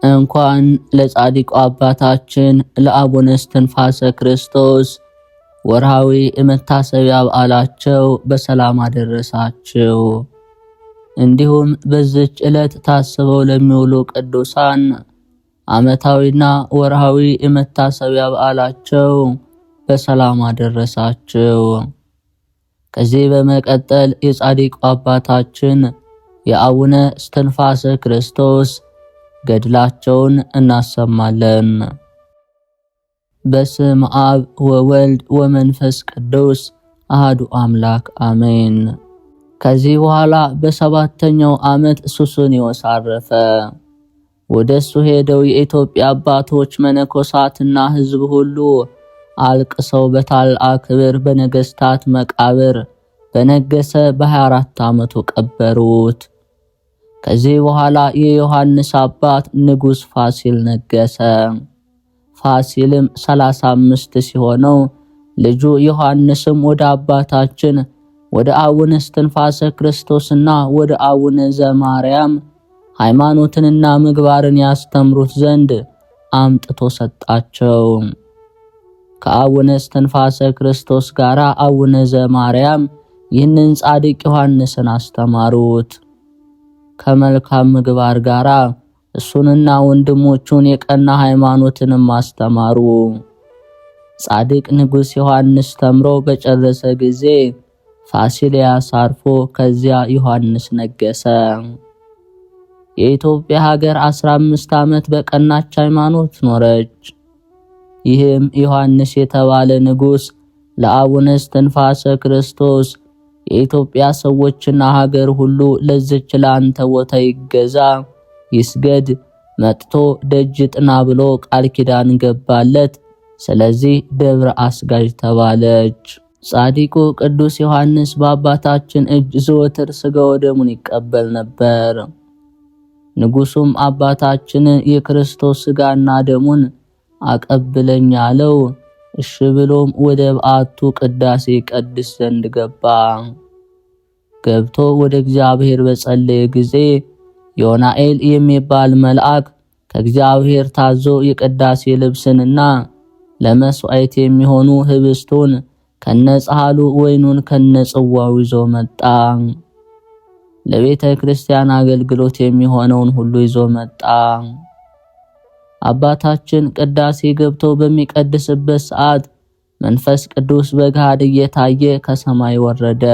እንኳን ለጻድቁ አባታችን ለአቡነ እስትንፋሰ ክርስቶስ ወርሃዊ መታሰቢያ በዓላቸው በሰላም አደረሳችሁ። እንዲሁም በዚች ዕለት ታስበው ለሚውሉ ቅዱሳን ዓመታዊና ወርሃዊ መታሰቢያ በዓላቸው በሰላም አደረሳችሁ። ከዚህ በመቀጠል የጻድቁ አባታችን የአቡነ እስትንፋሰ ክርስቶስ ገድላቸውን እናሰማለን። በስም አብ ወወልድ ወመንፈስ ቅዱስ አሐዱ አምላክ አሜን። ከዚህ በኋላ በሰባተኛው ዓመት ሱስንዮስ አረፈ። ወደሱ ሄደው የኢትዮጵያ አባቶች መነኮሳትና ሕዝብ ሁሉ አልቅሰው በታላቅ ክብር በነገሥታት መቃብር በነገሰ በ24 ዓመቱ ቀበሩት። ከዚህ በኋላ የዮሐንስ አባት ንጉሥ ፋሲል ነገሰ። ፋሲልም 35 ሲሆነው ልጁ ዮሐንስም ወደ አባታችን ወደ አቡነ እስትንፋሰ ክርስቶስና ወደ አቡነ ዘማርያም ሃይማኖትንና ምግባርን ያስተምሩት ዘንድ አምጥቶ ሰጣቸው። ከአቡነ እስትንፋሰ ክርስቶስ ጋር አቡነ ዘማርያም ይህንን ጻድቅ ዮሐንስን አስተማሩት። ከመልካም ምግባር ጋር እሱንና ወንድሞቹን የቀና ሃይማኖትንም አስተማሩ። ጻድቅ ንጉሥ ዮሐንስ ተምሮ በጨረሰ ጊዜ ፋሲልያስ አርፎ ከዚያ ዮሐንስ ነገሰ። የኢትዮጵያ ሀገር 15 ዓመት በቀናች ሃይማኖት ኖረች። ይህም ዮሐንስ የተባለ ንጉሥ ለአቡነ እስትንፋሰ ክርስቶስ የኢትዮጵያ ሰዎችና ሀገር ሁሉ ለዚች ላንተ ቦታ ይገዛ ይስገድ መጥቶ ደጅ ጥና ብሎ ቃል ኪዳን ገባለት። ስለዚህ ደብረ አስጋጅ ተባለች። ጻድቁ ቅዱስ ዮሐንስ በአባታችን እጅ ዘወትር ሥጋ ወደሙን ይቀበል ነበር። ንጉሡም አባታችን የክርስቶስ ሥጋና ደሙን አቀብለኝ አለው። እሺ ብሎም ወደ በዓቱ ቅዳሴ ቀድስ ዘንድ ገባ። ገብቶ ወደ እግዚአብሔር በጸለየ ጊዜ ዮናኤል የሚባል መልአክ ከእግዚአብሔር ታዞ የቅዳሴ ልብስንና ለመስዋዕት የሚሆኑ ህብስቱን ከነጻሉ ወይኑን ከነጽዋው ይዞ መጣ። ለቤተ ክርስቲያን አገልግሎት የሚሆነውን ሁሉ ይዞ መጣ። አባታችን ቅዳሴ ገብቶ በሚቀድስበት ሰዓት መንፈስ ቅዱስ በገሃድ እየታየ ከሰማይ ወረደ።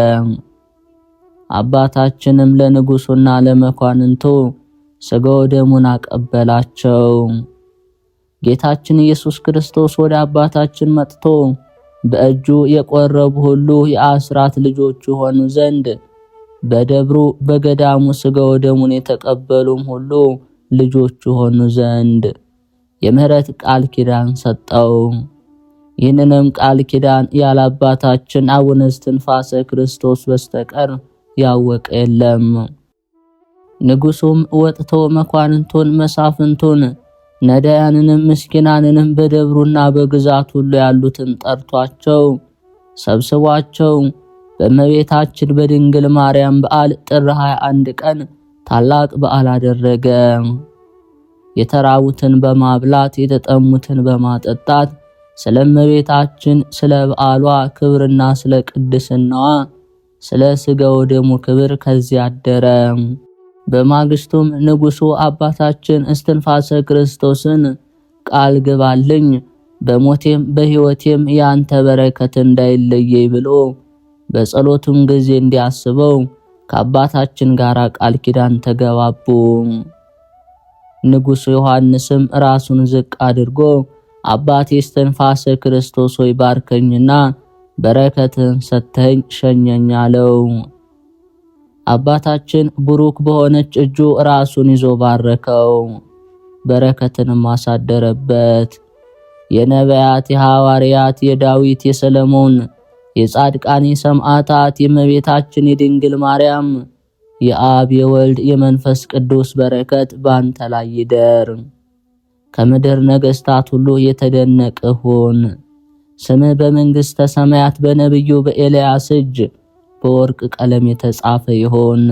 አባታችንም ለንጉሱና ለመኳንንቱ ሥጋ ወደሙን አቀበላቸው። ጌታችን ኢየሱስ ክርስቶስ ወደ አባታችን መጥቶ በእጁ የቆረቡ ሁሉ የአስራት ልጆቹ ሆኑ ዘንድ በደብሩ በገዳሙ ሥጋ ወደሙን የተቀበሉም ሁሉ ልጆቹ ሆኑ ዘንድ የምህረት ቃል ኪዳን ሰጠው። ይህንንም ቃል ኪዳን ያለ አባታችን አቡነ እስትንፋሰ ክርስቶስ በስተቀር ያወቀ የለም። ንጉሡም ወጥቶ መኳንንቱን፣ መሳፍንቱን፣ ነዳያንንም ምስኪናንንም በደብሩና በግዛት ሁሉ ያሉትን ጠርቷቸው ሰብስቧቸው በእመቤታችን በድንግል ማርያም በዓል ጥር 21 ቀን ታላቅ በዓል አደረገ። የተራቡትን በማብላት የተጠሙትን በማጠጣት ስለ እመቤታችን ስለ በዓሏ ክብርና ስለ ቅድስናዋ ስለ ሥጋ ወደሙ ክብር ከዚያ አደረ። በማግስቱም ንጉሡ አባታችን እስትንፋሰ ክርስቶስን ቃል ግባልኝ በሞቴም በሕይወቴም ያንተ በረከት እንዳይለየኝ ብሎ በጸሎቱም ጊዜ እንዲያስበው ከአባታችን ጋር ቃል ኪዳን ተገባቡ። ንጉሡ ዮሐንስም ራሱን ዝቅ አድርጎ አባቴ እስትንፋሰ ክርስቶስ ሆይ ባርከኝና በረከትን ሰተኝ ሸኘኝ አለው። አባታችን ብሩክ በሆነች እጁ ራሱን ይዞ ባረከው፣ በረከትንም አሳደረበት። የነቢያት፣ የሐዋርያት፣ የዳዊት፣ የሰለሞን፣ የጻድቃን፣ የሰማዕታት፣ የእመቤታችን የድንግል ማርያም የአብ የወልድ የመንፈስ ቅዱስ በረከት ባንተ ላይ ይደር። ከምድር ነገሥታት ሁሉ የተደነቀ ሁን። ስምህ በመንግሥተ ሰማያት በነቢዩ በኤልያስ እጅ በወርቅ ቀለም የተጻፈ ይሆን።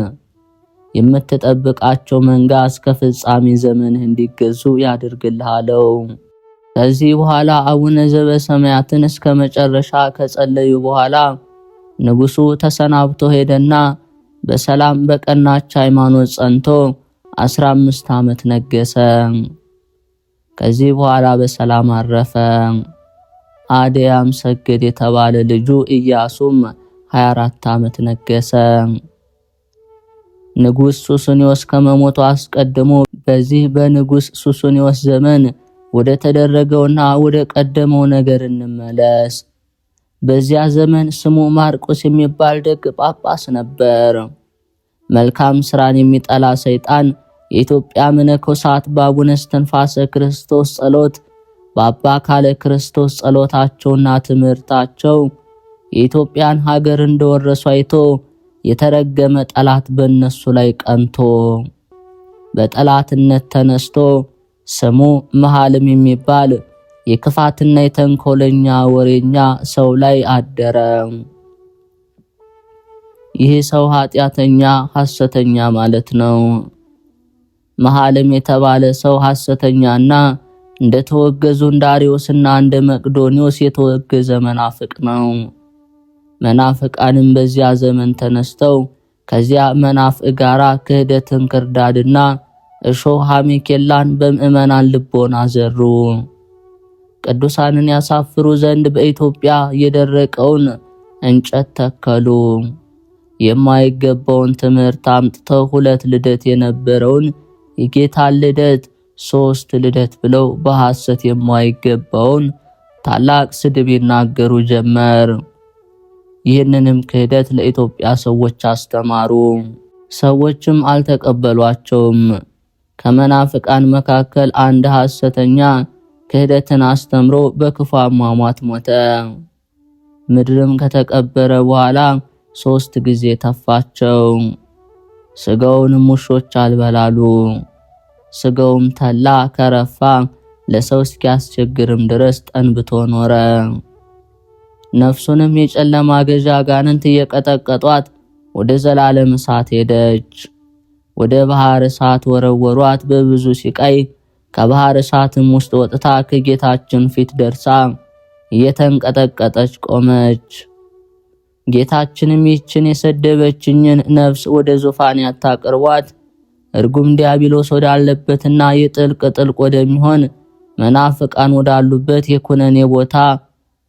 የምትጠብቃቸው መንጋ እስከ ፍጻሜ ዘመንህ እንዲገዙ ያድርግልህ አለው። ከዚህ በኋላ አቡነ ዘበሰማያትን እስከ መጨረሻ ከጸለዩ በኋላ ንጉሱ ተሰናብቶ ሄደና በሰላም በቀናች ሃይማኖት ጸንቶ 15 ዓመት ነገሰ። ከዚህ በኋላ በሰላም አረፈ። አድያም ሰገድ የተባለ ልጁ ኢያሱም 24 ዓመት ነገሰ። ንጉስ ሱስንዮስ ከመሞቱ አስቀድሞ በዚህ በንጉስ ሱስንዮስ ዘመን ወደ ተደረገውና ወደ ቀደመው ነገር እንመለስ። በዚያ ዘመን ስሙ ማርቆስ የሚባል ደግ ጳጳስ ነበር። መልካም ስራን የሚጠላ ሰይጣን የኢትዮጵያ መነኮሳት በአቡነ እስትንፋሰ ክርስቶስ ጸሎት በአባ ካለ ክርስቶስ ጸሎታቸውና ትምህርታቸው የኢትዮጵያን ሀገር እንደወረሱ አይቶ የተረገመ ጠላት በእነሱ ላይ ቀንቶ በጠላትነት ተነስቶ ስሙ መሃልም የሚባል የክፋትና የተንኮለኛ ወሬኛ ሰው ላይ አደረ። ይህ ሰው ኃጢአተኛ ሐሰተኛ ማለት ነው። መሃልም የተባለ ሰው ሐሰተኛና እንደተወገዙ እንደ አርዮስና እንደ መቅዶኒዮስ የተወገዘ መናፍቅ ነው። መናፍቃንም በዚያ ዘመን ተነስተው ከዚያ መናፍቅ ጋራ ክህደትን፣ ክርዳድና እሾህ ሐሜኬላን በምእመናን ልቦና ዘሩ። ቅዱሳንን ያሳፍሩ ዘንድ በኢትዮጵያ የደረቀውን እንጨት ተከሉ። የማይገባውን ትምህርት አምጥተው 2 ልደት የነበረውን የጌታን ልደት 3 ልደት ብለው በሐሰት የማይገባውን ታላቅ ስድብ ይናገሩ ጀመር። ይህንንም ክህደት ለኢትዮጵያ ሰዎች አስተማሩ። ሰዎችም አልተቀበሏቸውም። ከመናፍቃን መካከል አንድ ሐሰተኛ ክህደትን አስተምሮ በክፉ አሟሟት ሞተ። ምድርም ከተቀበረ በኋላ 3 ጊዜ ተፋቸው። ስጋውንም ውሾች አልበላሉ። ስጋውም ተላ ከረፋ ለሰው እስኪያስቸግርም ድረስ ጠንብቶ ኖረ። ነፍሱንም የጨለማ ገዣ አጋንንት እየቀጠቀጧት ወደ ዘላለም እሳት ሄደች። ወደ ባህር እሳት ወረወሯት። በብዙ ሲቃይ ከባህር እሳትም ውስጥ ወጥታ ከጌታችን ፊት ደርሳ እየተንቀጠቀጠች ቆመች። ጌታችንም ይህችን የሰደበችኝን ነፍስ ወደ ዙፋን ያታቅርቧት፣ እርጉም ዲያብሎስ ወዳለበትና የጥልቅ ጥልቅ ወደሚሆን መናፍቃን ወዳሉበት የኩነኔ ቦታ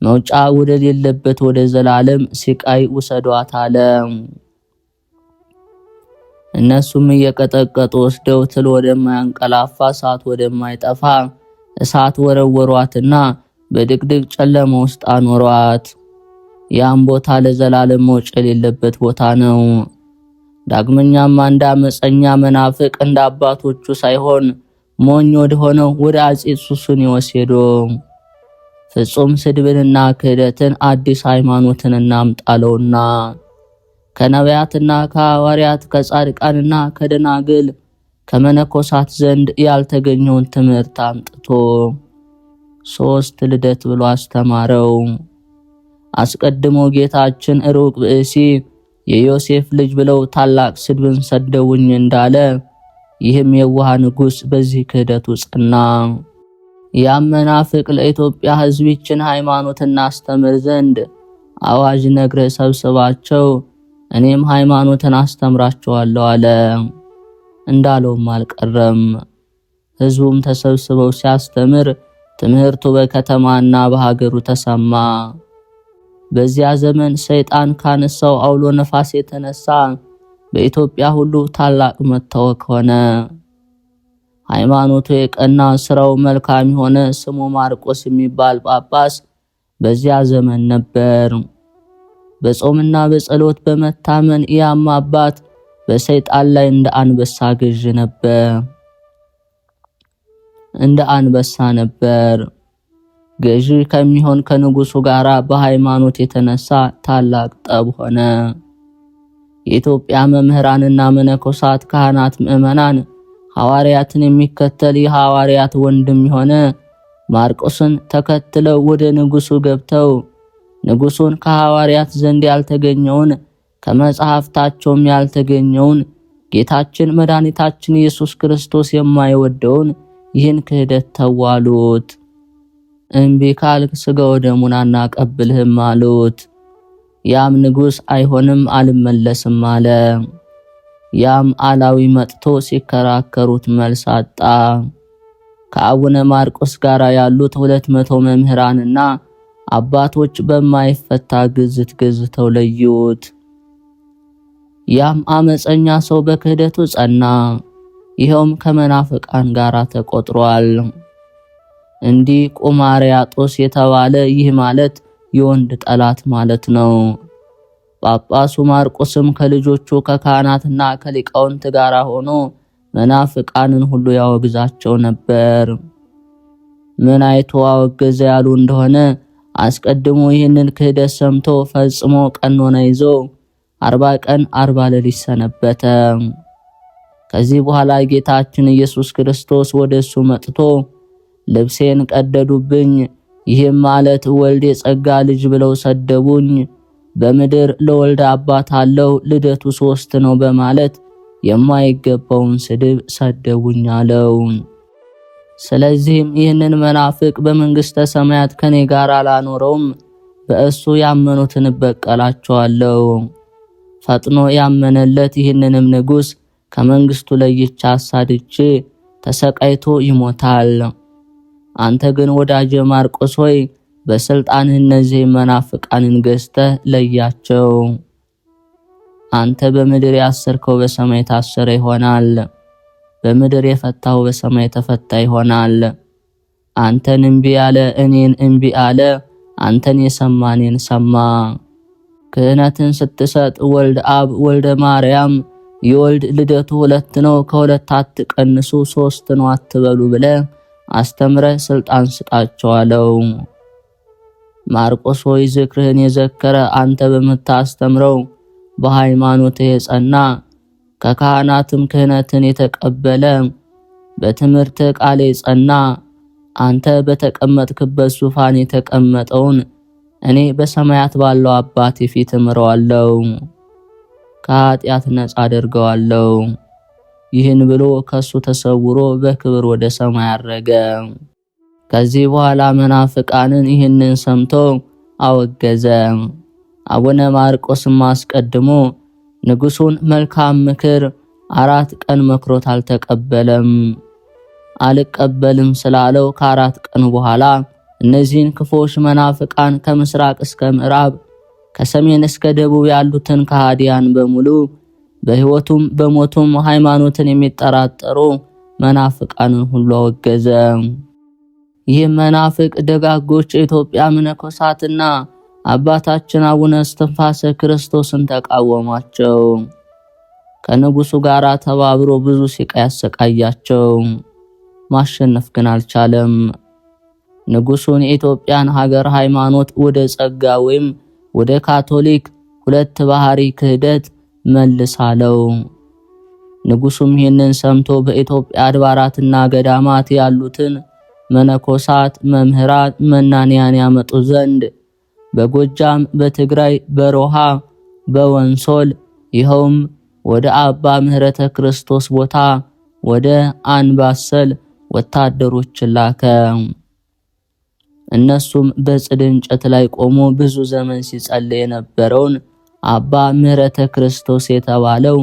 መውጫ ወደሌለበት ወደ ዘላለም ሲቃይ ውሰዷት አለ። እነሱም እየቀጠቀጡ ወስደው ትል ወደማያንቀላፋ እሳት ወደማይጠፋ እሳት ወረወሯትና በድቅድቅ ጨለማ ውስጥ አኖሯት። ያም ቦታ ለዘላለም መውጫ የሌለበት ቦታ ነው። ዳግመኛም አንድ አመፀኛ መናፍቅ እንደ አባቶቹ ሳይሆን ሞኝ ወደሆነው ወደ አጼ ሱስንዮስ ሄዶ ፍጹም ስድብንና ክህደትን አዲስ ሃይማኖትን እናምጣለውና ከነቢያትና ከሐዋርያት ከጻድቃንና ከደናግል ከመነኮሳት ዘንድ ያልተገኘውን ትምህርት አምጥቶ 3 ልደት ብሎ አስተማረው። አስቀድሞ ጌታችን ሩቅ ብእሲ የዮሴፍ ልጅ ብለው ታላቅ ስድብን ሰደውኝ እንዳለ ይህም የዋህ ንጉሥ በዚህ ክህደቱ ጸና። ያም መናፍቅ ለኢትዮጵያ ሕዝብ ይችን ሃይማኖት እናስተምር ዘንድ አዋጅ ነግረ ሰብስባቸው እኔም ሃይማኖትን አስተምራቸዋለሁ አለ። እንዳለውም አልቀረም። ሕዝቡም ተሰብስበው ሲያስተምር ትምህርቱ በከተማና በሀገሩ ተሰማ። በዚያ ዘመን ሰይጣን ካነሳው አውሎ ነፋስ የተነሳ በኢትዮጵያ ሁሉ ታላቅ መታወክ ሆነ። ሃይማኖቱ የቀና ስራው መልካም የሆነ ስሙ ማርቆስ የሚባል ጳጳስ በዚያ ዘመን ነበር። በጾምና በጸሎት በመታመን ያም አባት በሰይጣን ላይ እንደ አንበሳ ገዥ ነበር። እንደ አንበሳ ነበር። ገዢ ከሚሆን ከንጉሱ ጋራ በሃይማኖት የተነሳ ታላቅ ጠብ ሆነ። የኢትዮጵያ መምህራንና መነኮሳት፣ ካህናት፣ ምዕመናን ሐዋርያትን የሚከተል የሐዋርያት ወንድም የሆነ ማርቆስን ተከትለው ወደ ንጉሱ ገብተው ንጉሱን ከሐዋርያት ዘንድ ያልተገኘውን ከመጽሐፍታቸውም ያልተገኘውን ጌታችን መድኃኒታችን ኢየሱስ ክርስቶስ የማይወደውን ይህን ክህደት ተዋሉት። እምቢ ካልክ ሥጋው ደሙን አናቀብልህም አሉት። ያም ንጉሥ አይሆንም አልመለስም አለ። ያም አላዊ መጥቶ ሲከራከሩት መልስ አጣ። ከአቡነ ማርቆስ ጋር ያሉት 200 መምህራንና አባቶች በማይፈታ ግዝት ገዝተው ለዩት። ያም አመፀኛ ሰው በክህደቱ ጸና። ይኸውም ከመናፍቃን ጋር ተቆጥሯል። እንዲህ ቁማርያጦስ የተባለ ይህ ማለት የወንድ ጠላት ማለት ነው። ጳጳሱ ማርቆስም ከልጆቹ ከካህናትና ከሊቃውንት ጋር ሆኖ መናፍቃንን ሁሉ ያወግዛቸው ነበር። ምን አይቶ አወገዘ ያሉ እንደሆነ አስቀድሞ ይህንን ክህደት ሰምቶ ፈጽሞ ቀኖና ይዞ 40 ቀን 40 ሌሊት ሰነበተ። ከዚህ በኋላ ጌታችን ኢየሱስ ክርስቶስ ወደሱ መጥቶ ልብሴን ቀደዱብኝ፣ ይህም ማለት ወልድ የጸጋ ልጅ ብለው ሰደቡኝ፣ በምድር ለወልድ አባት አለው ልደቱ 3 ነው በማለት የማይገባውን ስድብ ሰደቡኝ አለው። ስለዚህም ይህንን መናፍቅ በመንግስተ ሰማያት ከኔ ጋር አላኖረውም፣ በእሱ ያመኑትን እበቀላቸዋለሁ። ፈጥኖ ያመነለት ይህንንም ንጉሥ ከመንግስቱ ለይቼ አሳድጄ ተሰቃይቶ ይሞታል። አንተ ግን ወዳጄ ማርቆስ ሆይ በስልጣንህ እነዚህ መናፍቃንን ገዝተህ ለያቸው። አንተ በምድር ያሰርከው በሰማይ ታሰረ ይሆናል፣ በምድር የፈታው በሰማይ ተፈታ ይሆናል። አንተን እምቢ አለ እኔን እምቢ አለ፣ አንተን የሰማ እኔን ሰማ። ክህነትን ስትሰጥ ወልድ አብ ወልደ ማርያም የወልድ ልደቱ 2 ነው፣ ከ2 አትቀንሱ 3 ነው አትበሉ ብለ አስተምረ ስልጣን ስጣቸው አለው። ማርቆስ ሆይ ዝክርህን የዘከረ አንተ በምታስተምረው በሃይማኖትህ የጸና ከካህናትም ክህነትን የተቀበለ በትምህርት ቃል የጸና አንተ በተቀመጥክበት ዙፋን የተቀመጠውን እኔ በሰማያት ባለው አባቴ ፊት እምረዋለሁ፣ ከኃጢአት ነጻ አደርገዋለሁ። ይህን ብሎ ከሱ ተሰውሮ በክብር ወደ ሰማይ አረገ። ከዚህ በኋላ መናፍቃንን ይህንን ሰምቶ አወገዘ። አቡነ ማርቆስም አስቀድሞ ንጉሱን መልካም ምክር 4 ቀን መክሮት አልተቀበለም። አልቀበልም ስላለው ከ4 ቀን በኋላ እነዚህን ክፎች መናፍቃን ከምስራቅ እስከ ምዕራብ ከሰሜን እስከ ደቡብ ያሉትን ከሃዲያን በሙሉ በሕይወቱም በሞቱም ሃይማኖትን የሚጠራጠሩ መናፍቃንን ሁሉ አወገዘ። ይህ መናፍቅ ደጋጎች የኢትዮጵያ መነኮሳትና አባታችን አቡነ እስትንፋሰ ክርስቶስን ተቃወሟቸው። ከንጉሱ ጋር ተባብሮ ብዙ ሲቃይ ያሰቃያቸው፣ ማሸነፍ ግን አልቻለም። ንጉሱን የኢትዮጵያን ሀገር ሃይማኖት ወደ ጸጋ ወይም ወደ ካቶሊክ 2 ባህሪ ክህደት መልሳለው። ንጉሱም ይህንን ሰምቶ በኢትዮጵያ አድባራትና ገዳማት ያሉትን መነኮሳት፣ መምህራን፣ መናንያን ያመጡ ዘንድ በጎጃም፣ በትግራይ፣ በሮሃ፣ በወንሶል ይኸውም ወደ አባ ምህረተ ክርስቶስ ቦታ ወደ አንባሰል ወታደሮችን ላከ። እነሱም በጽድ እንጨት ላይ ቆሞ ብዙ ዘመን ሲጸልይ የነበረውን አባ ምህረተ ክርስቶስ የተባለው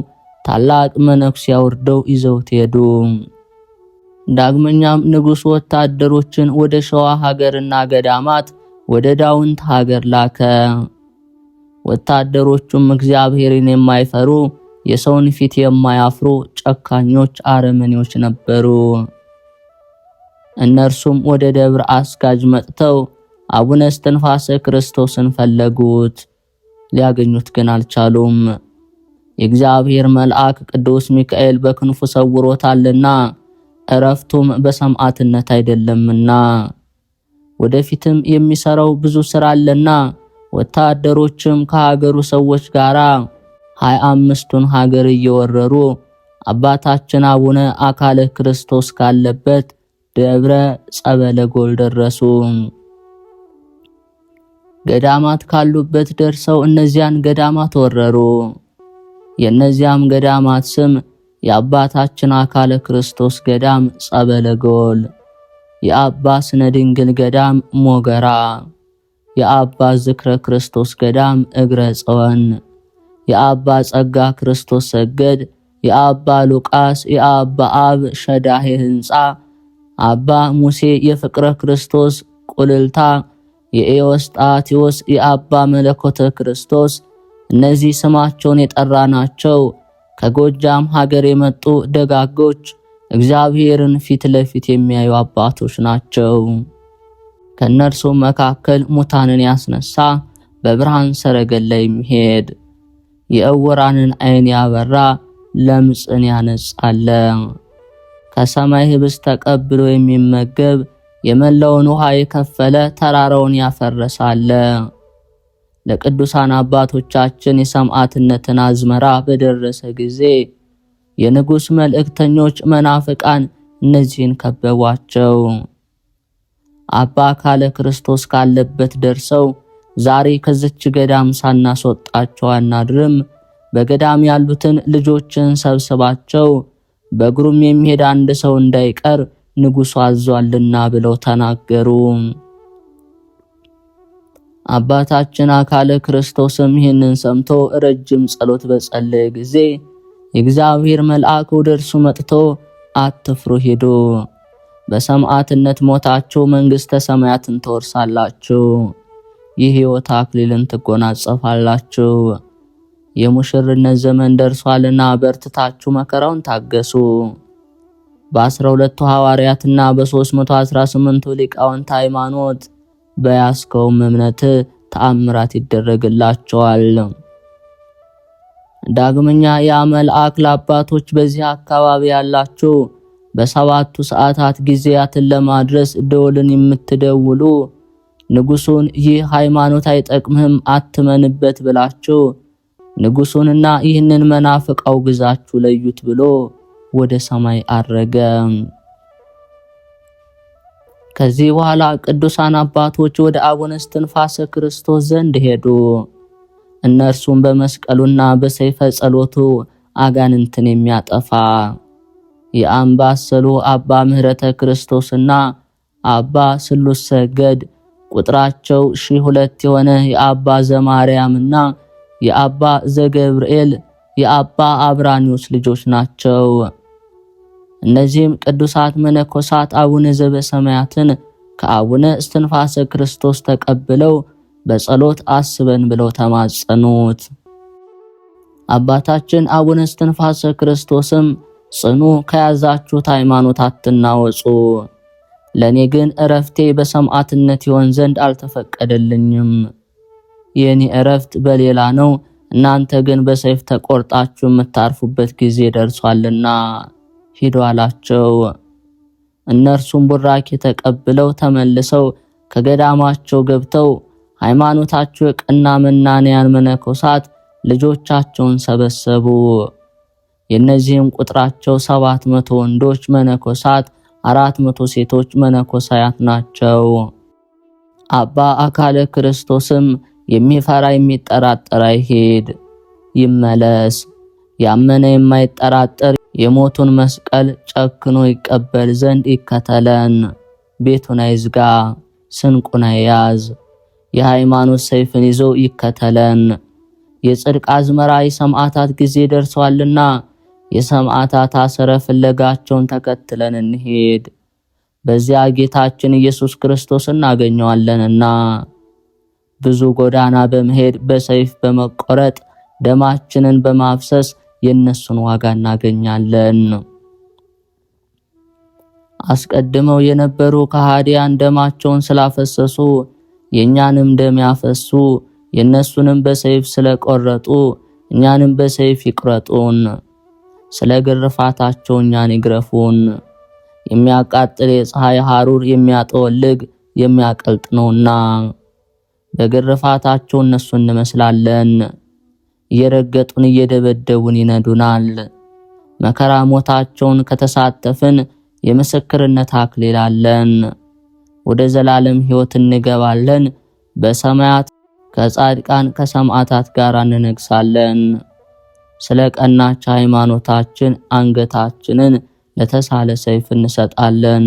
ታላቅ መነኩሴ ያወርደው ይዘውት ሄዱ። ዳግመኛም ንጉሱ ወታደሮችን ወደ ሸዋ ሀገርና ገዳማት ወደ ዳውንት ሀገር ላከ። ወታደሮቹም እግዚአብሔርን የማይፈሩ የሰውን ፊት የማያፍሩ ጨካኞች አረመኔዎች ነበሩ። እነርሱም ወደ ደብረ አስጋጅ መጥተው አቡነ እስትንፋሰ ክርስቶስን ፈለጉት፣ ሊያገኙት ግን አልቻሉም። የእግዚአብሔር መልአክ ቅዱስ ሚካኤል በክንፉ ሰውሮታልና እረፍቱም በሰማዕትነት አይደለምና ወደፊትም የሚሰራው ብዙ ሥራ አለና ወታደሮችም ከሀገሩ ሰዎች ጋር 25ቱን ሀገር እየወረሩ አባታችን አቡነ አካለ ክርስቶስ ካለበት ደብረ ጸበለ ጎል ደረሱ። ገዳማት ካሉበት ደርሰው እነዚያን ገዳማት ወረሩ። የእነዚያም ገዳማት ስም የአባታችን አካለ ክርስቶስ ገዳም ጸበለ ገወል፣ የአባ ስነ ድንግል ገዳም ሞገራ፣ የአባ ዝክረ ክርስቶስ ገዳም እግረ ጽወን፣ የአባ ጸጋ ክርስቶስ ሰገድ፣ የአባ ሉቃስ፣ የአባ አብ ሸዳሄ ሕንጻ፣ አባ ሙሴ የፍቅረ ክርስቶስ ቁልልታ፣ የኤዎስጣቴዎስ፣ የአባ መለኮተ ክርስቶስ። እነዚህ ስማቸውን የጠራናቸው ከጎጃም ሀገር የመጡ ደጋጎች እግዚአብሔርን ፊት ለፊት የሚያዩ አባቶች ናቸው። ከነርሱ መካከል ሙታንን ያስነሳ፣ በብርሃን ሰረገላ የሚሄድ፣ የእውራንን ዓይን ያበራ፣ ለምጽን ያነጻለ፣ ከሰማይ ህብስት ተቀብሎ የሚመገብ፣ የመላውን ውሃ የከፈለ፣ ተራራውን ያፈረሳለ። ለቅዱሳን አባቶቻችን የሰማዕትነትን አዝመራ በደረሰ ጊዜ የንጉሥ መልእክተኞች መናፍቃን እነዚህን ከበቧቸው። አባ አካለ ክርስቶስ ካለበት ደርሰው ዛሬ ከዚች ገዳም ሳናስወጣቸው አናድርም፣ በገዳም ያሉትን ልጆችን ሰብስባቸው፣ በእግሩም የሚሄድ አንድ ሰው እንዳይቀር ንጉሡ አዟልና ብለው ተናገሩ። አባታችን አካለ ክርስቶስም ይህንን ሰምቶ ረጅም ጸሎት በጸለየ ጊዜ የእግዚአብሔር መልአክ ወደ እርሱ መጥቶ አትፍሩ፣ ሂዱ፣ በሰማዕትነት ሞታችሁ መንግሥተ ሰማያትን ትወርሳላችሁ፣ የሕይወት አክሊልን ትጎናጸፋላችሁ፣ የሙሽርነት ዘመን ደርሷልና በርትታችሁ መከራውን ታገሱ፣ በ12ቱ ሐዋርያትና በ318ቱ ሊቃውንት ሃይማኖት በያዝከውም እምነት ተአምራት ይደረግላቸዋል። ዳግመኛ ያ መልአክ ለአባቶች በዚህ አካባቢ ያላችሁ በሰባቱ ሰዓታት ጊዜያትን ለማድረስ ደወልን የምትደውሉ ንጉሡን ይህ ሃይማኖት አይጠቅምህም አትመንበት ብላችሁ ንጉሡንና ይህንን መናፍቅ አውግዛችሁ ለዩት ብሎ ወደ ሰማይ አረገ። ከዚህ በኋላ ቅዱሳን አባቶች ወደ አቡነ እስትንፋሰ ክርስቶስ ዘንድ ሄዱ። እነርሱም በመስቀሉና በሰይፈ ጸሎቱ አጋንንትን የሚያጠፋ የአምባሰሉ አባ ምህረተ ክርስቶስና አባ ስሉስ ሰገድ፣ ቁጥራቸው 1200 የሆነ የአባ ዘማርያምና የአባ ዘገብርኤል የአባ አብራኒዮስ ልጆች ናቸው። እነዚህም ቅዱሳት መነኮሳት አቡነ ዘበሰማያትን ከአቡነ እስትንፋሰ ክርስቶስ ተቀብለው በጸሎት አስበን ብለው ተማጸኑት። አባታችን አቡነ እስትንፋሰ ክርስቶስም ጽኑ፣ ከያዛችሁት ሃይማኖት አትናወጹ፣ ለኔ ግን እረፍቴ በሰማዕትነት ይሆን ዘንድ አልተፈቀደልኝም። የኔ እረፍት በሌላ ነው፣ እናንተ ግን በሰይፍ ተቆርጣችሁ የምታርፉበት ጊዜ ደርሷልና ሂዱ አላቸው። እነርሱም ቡራኬ ተቀብለው ተመልሰው ከገዳማቸው ገብተው ሃይማኖታቸው የቀና መናንያን መነኮሳት ልጆቻቸውን ሰበሰቡ። የእነዚህም ቁጥራቸው 700 ወንዶች መነኮሳት 400 ሴቶች መነኮሳያት ናቸው። አባ አካለ ክርስቶስም የሚፈራ የሚጠራጠር አይሄድ፣ ይመለስ፣ ያመነ የማይጠራጠር የሞቱን መስቀል ጨክኖ ይቀበል ዘንድ ይከተለን፣ ቤቱን አይዝጋ፣ ስንቁን አይያዝ፣ የሃይማኖት ሰይፍን ይዞ ይከተለን። የጽድቅ አዝመራ የሰማዕታት ጊዜ ደርሷልና የሰማዕታት አሰረ ፍለጋቸውን ተከትለን እንሄድ፣ በዚያ ጌታችን ኢየሱስ ክርስቶስ እናገኘዋለንና። ብዙ ጎዳና በመሄድ በሰይፍ በመቆረጥ ደማችንን በማፍሰስ የነሱን ዋጋ እናገኛለን። አስቀድመው የነበሩ ከሃዲያን ደማቸውን ስላፈሰሱ የኛንም ደም ያፈሱ፣ የነሱንም በሰይፍ ስለቆረጡ እኛንም በሰይፍ ይቅረጡን። ስለ ግርፋታቸው እኛን ይግረፉን። የሚያቃጥል የፀሐይ ሐሩር የሚያጠወልግ የሚያቀልጥ ነውና በግርፋታቸው እነሱን እንመስላለን። እየረገጡን እየደበደቡን ይነዱናል። መከራ ሞታቸውን ከተሳተፍን የምስክርነት አክሊል አለን። ወደ ዘላለም ሕይወት እንገባለን። በሰማያት ከጻድቃን ከሰማዕታት ጋር እንነግሳለን። ስለ ቀናች ሃይማኖታችን አንገታችንን ለተሳለ ሰይፍ እንሰጣለን።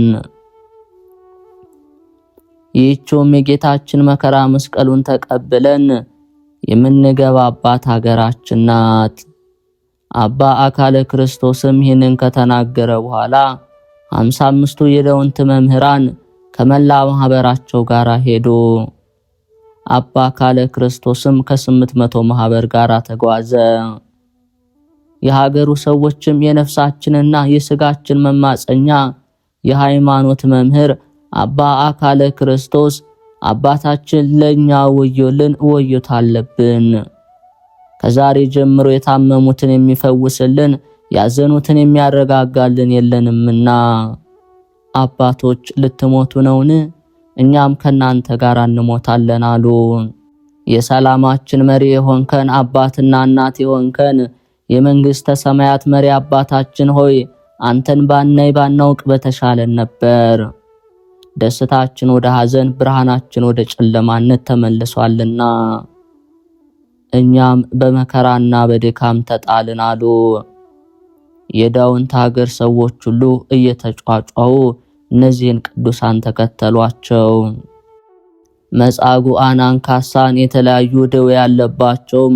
ይህችውም የጌታችን መከራ መስቀሉን ተቀብለን የምንገባባት ሀገራችን ናት። አባ አካለ ክርስቶስም ይህንን ከተናገረ በኋላ 55ቱ የዳውንት መምህራን ከመላ ማህበራቸው ጋር ሄዱ። አባ አካለ ክርስቶስም ከ800 ማህበር ጋር ተጓዘ። የሀገሩ ሰዎችም የነፍሳችንና የስጋችን መማፀኛ የሃይማኖት መምህር አባ አካለ ክርስቶስ አባታችን ለኛ ወዮልን ወዮት አለብን። ከዛሬ ጀምሮ የታመሙትን የሚፈውስልን ያዘኑትን የሚያረጋጋልን የለንምና አባቶች ልትሞቱ ነውን? እኛም ከናንተ ጋር እንሞታለን አሉ። የሰላማችን መሪ የሆንከን አባትና እናት የሆንከን የመንግስተ ሰማያት መሪ አባታችን ሆይ አንተን ባናይ ባናውቅ በተሻለን ነበር። ደስታችን ወደ ሐዘን፣ ብርሃናችን ወደ ጨለማነት ተመልሷልና እኛም በመከራና በድካም ተጣልን አሉ። የዳውንት ሀገር ሰዎች ሁሉ እየተጫጫው እነዚህን ቅዱሳን ተከተሏቸው። መጻጉዓን፣ አንካሳን፣ የተለያዩ ደዌ ያለባቸውም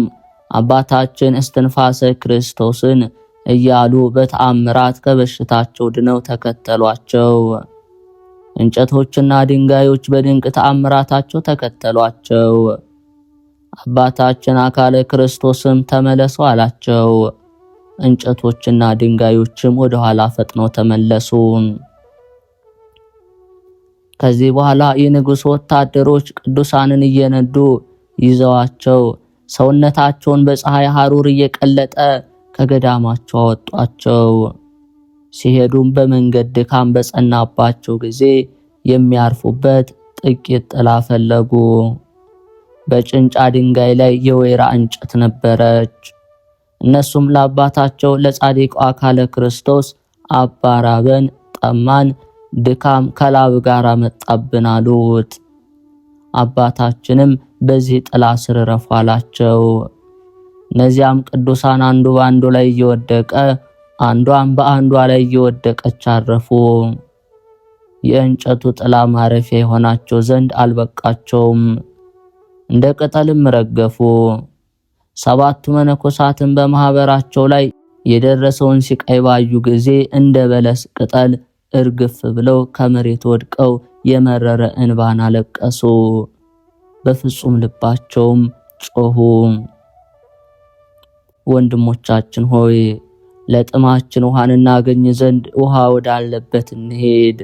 አባታችን እስትንፋሰ ክርስቶስን እያሉ በተአምራት ከበሽታቸው ድነው ተከተሏቸው። እንጨቶችና ድንጋዮች በድንቅ ተአምራታቸው ተከተሏቸው። አባታችን አካለ ክርስቶስም ተመለሱ አላቸው። እንጨቶችና ድንጋዮችም ወደ ኋላ ፈጥነው ተመለሱ። ከዚህ በኋላ የንጉሥ ወታደሮች ቅዱሳንን እየነዱ ይዘዋቸው ሰውነታቸውን በፀሐይ ሐሩር እየቀለጠ ከገዳማቸው አወጧቸው። ሲሄዱም በመንገድ ድካም በጸናባቸው ጊዜ የሚያርፉበት ጥቂት ጥላ ፈለጉ። በጭንጫ ድንጋይ ላይ የወይራ እንጨት ነበረች። እነሱም ለአባታቸው ለጻድቁ አካለ ክርስቶስ አባ ራበን፣ ጠማን፣ ድካም ከላብ ጋር መጣብን አሉት። አባታችንም በዚህ ጥላ ስር ረፉ አላቸው። እነዚያም ቅዱሳን አንዱ በአንዱ ላይ እየወደቀ አንዷም በአንዷ ላይ እየወደቀች አረፉ። የእንጨቱ ጥላ ማረፊያ የሆናቸው ዘንድ አልበቃቸውም፣ እንደ ቅጠልም ረገፉ። 7ቱ መነኮሳትን በማህበራቸው ላይ የደረሰውን ሲቃይ ባዩ ጊዜ እንደ በለስ ቅጠል እርግፍ ብለው ከመሬት ወድቀው የመረረ እንባን አለቀሱ። በፍጹም ልባቸውም ጮሁ። ወንድሞቻችን ሆይ ለጥማችን ውሃን እናገኝ ዘንድ ውሃ ወዳለበት እንሄድ።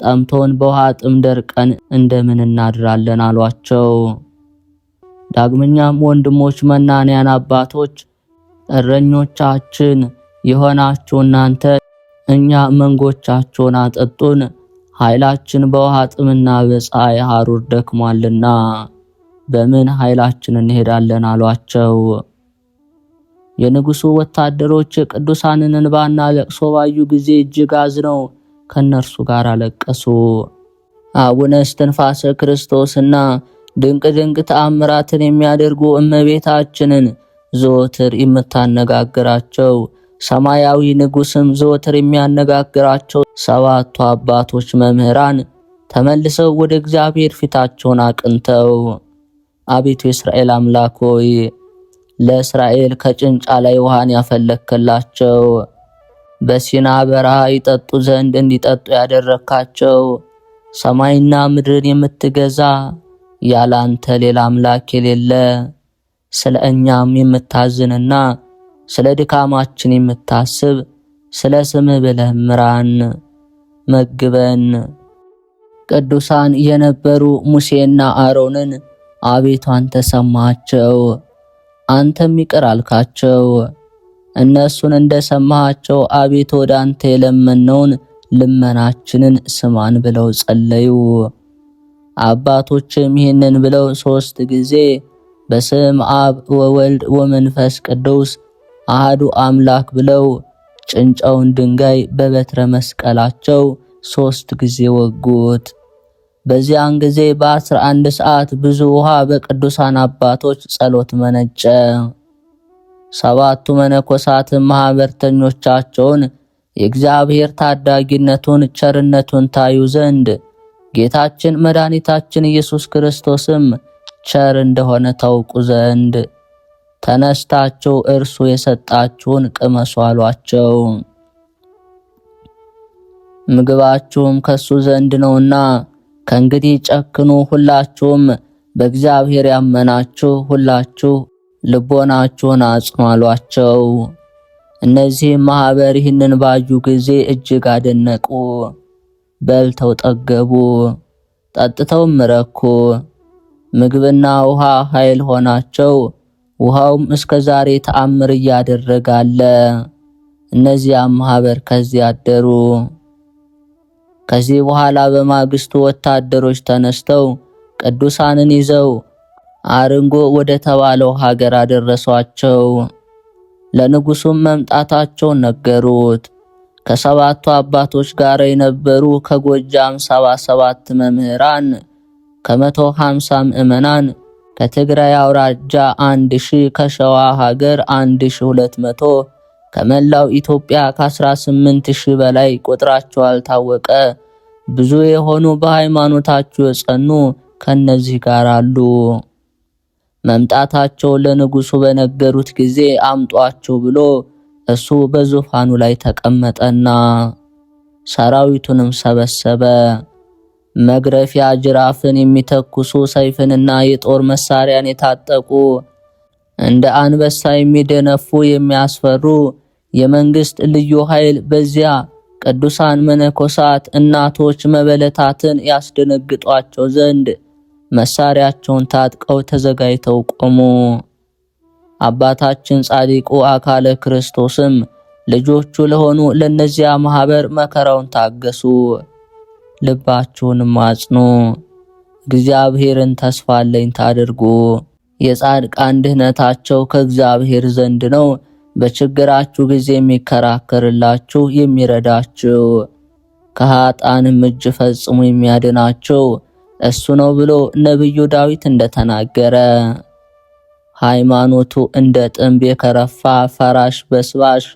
ጠምቶን በውሃ ጥም ደርቀን እንደምን እናድራለን አሏቸው። ዳግመኛም ወንድሞች፣ መናንያን አባቶች፣ እረኞቻችን የሆናችሁ እናንተ እኛ መንጎቻችሁን አጠጡን፣ ኃይላችን በውሃ ጥምና በፀሐይ ሐሩር ደክሟልና በምን ኃይላችን እንሄዳለን አሏቸው። የንጉሡ ወታደሮች ቅዱሳንን እንባና ለቅሶ ባዩ ጊዜ እጅግ አዝነው ከነርሱ ጋር አለቀሱ። አቡነ እስትንፋሰ ክርስቶስና ድንቅ ድንቅ ተአምራትን የሚያደርጉ እመቤታችንን ዘወትር የምታነጋግራቸው ሰማያዊ ንጉሥም ዘወትር የሚያነጋግራቸው 7ቱ አባቶች መምህራን ተመልሰው ወደ እግዚአብሔር ፊታቸውን አቅንተው አቤቱ የእስራኤል አምላክ ሆይ ለእስራኤል ከጭንጫ ላይ ውሃን ያፈለክላቸው፣ በሲና በረሃ ይጠጡ ዘንድ እንዲጠጡ ያደረካቸው፣ ሰማይና ምድርን የምትገዛ ያላንተ ሌላ አምላክ የሌለ፣ ስለ እኛም የምታዝንና ስለ ድካማችን የምታስብ ስለ ስምህ ብለህ ምራን፣ መግበን። ቅዱሳን የነበሩ ሙሴና አሮንን አቤቱ አንተ ሰማሃቸው፣ አንተም ይቅር አልካቸው። እነሱን እንደሰማሃቸው አቤቱ ወደ አንተ የለመነውን ልመናችንን ስማን ብለው ጸለዩ። አባቶችም ይህንን ብለው 3 ጊዜ በስም አብ ወወልድ ወመንፈስ ቅዱስ አሐዱ አምላክ ብለው ጭንጫውን ድንጋይ በበትረ መስቀላቸው 3 ጊዜ ወጉት። በዚያን ጊዜ በ11 ሰዓት ብዙ ውሃ በቅዱሳን አባቶች ጸሎት መነጨ። 7ቱ መነኮሳት ማህበርተኞቻቸውን የእግዚአብሔር ታዳጊነቱን ቸርነቱን ታዩ ዘንድ ጌታችን መድኃኒታችን ኢየሱስ ክርስቶስም ቸር እንደሆነ ታውቁ ዘንድ ተነስታችሁ እርሱ የሰጣችሁን ቅመሱ አሏቸው። ምግባችሁም ከሱ ዘንድ ነውና ከእንግዲህ ጨክኑ፣ ሁላችሁም በእግዚአብሔር ያመናችሁ ሁላችሁ ልቦናችሁን አጽኑ አሏቸው። እነዚህም ማህበር ይህንን ባዩ ጊዜ እጅግ አደነቁ። በልተው ጠገቡ፣ ጠጥተውም ረኩ። ምግብና ውሃ ኃይል ሆናቸው። ውሃውም እስከ ዛሬ ተአምር እያደረጋለ። እነዚያም ማህበር ከዚህ አደሩ። ከዚህ በኋላ በማግስቱ ወታደሮች ተነስተው ቅዱሳንን ይዘው አርንጎ ወደ ተባለው ሀገር አደረሷቸው። ለንጉሱም መምጣታቸውን ነገሩት። ከ7ቱ አባቶች ጋር የነበሩ ከጎጃም 77 መምህራን፣ ከ150 ምዕመናን፣ ከትግራይ አውራጃ 1000፣ ከሸዋ ሀገር 1200፣ ከመላው ኢትዮጵያ ከ18000 በላይ ቁጥራቸው አልታወቀ ብዙ የሆኑ በሃይማኖታቸው የጸኑ ከነዚህ ጋር አሉ። መምጣታቸው ለንጉሱ በነገሩት ጊዜ አምጧቸው ብሎ እሱ በዙፋኑ ላይ ተቀመጠና ሰራዊቱንም ሰበሰበ። መግረፊያ ጅራፍን የሚተኩሱ ሰይፍንና የጦር መሳሪያን የታጠቁ እንደ አንበሳ የሚደነፉ የሚያስፈሩ የመንግስት ልዩ ኃይል በዚያ ቅዱሳን መነኮሳት እናቶች መበለታትን ያስደነግጧቸው ዘንድ መሳሪያቸውን ታጥቀው ተዘጋጅተው ቆሙ። አባታችን ጻድቁ አካለ ክርስቶስም ልጆቹ ለሆኑ ለነዚያ ማህበር መከራውን ታገሱ፣ ልባችሁንም አጽኑ፣ እግዚአብሔርን ተስፋ አለኝ ታድርጉ። የጻድቃን ድህነታቸው ከእግዚአብሔር ዘንድ ነው። በችግራችሁ ጊዜ የሚከራከርላችሁ የሚረዳችሁ ከኃጥአንም እጅ ፈጽሞ የሚያድናችሁ እሱ ነው ብሎ ነብዩ ዳዊት እንደተናገረ ሃይማኖቱ እንደ ጥንብ የከረፋ ፈራሽ በስባሽ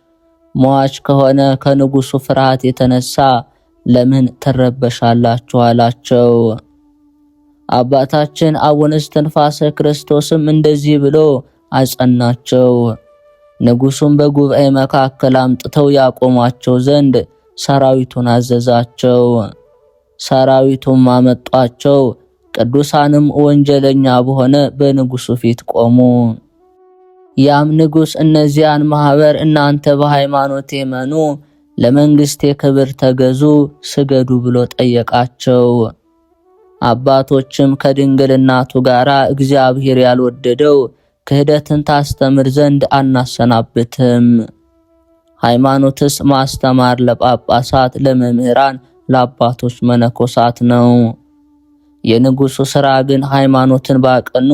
ሟች ከሆነ ከንጉሱ ፍርሃት የተነሳ ለምን ትረበሻላችሁ አላቸው። አባታችን አቡነ እስትንፋሰ ክርስቶስም እንደዚህ ብሎ አጸናቸው። ንጉሱም በጉባኤ መካከል አምጥተው ያቆሟቸው ዘንድ ሰራዊቱን አዘዛቸው። ሰራዊቱም አመጧቸው። ቅዱሳንም ወንጀለኛ በሆነ በንጉሱ ፊት ቆሙ። ያም ንጉስ እነዚያን ማህበር እናንተ በሃይማኖት የመኑ ለመንግስቴ ክብር ተገዙ፣ ስገዱ ብሎ ጠየቃቸው። አባቶችም ከድንግል እናቱ ጋራ እግዚአብሔር ያልወደደው ክህደትን ታስተምር ዘንድ አናሰናብትም። ሃይማኖትስ ማስተማር ለጳጳሳት፣ ለመምህራን፣ ለአባቶች መነኮሳት ነው። የንጉሱ ሥራ ግን ሃይማኖትን ባቀኑ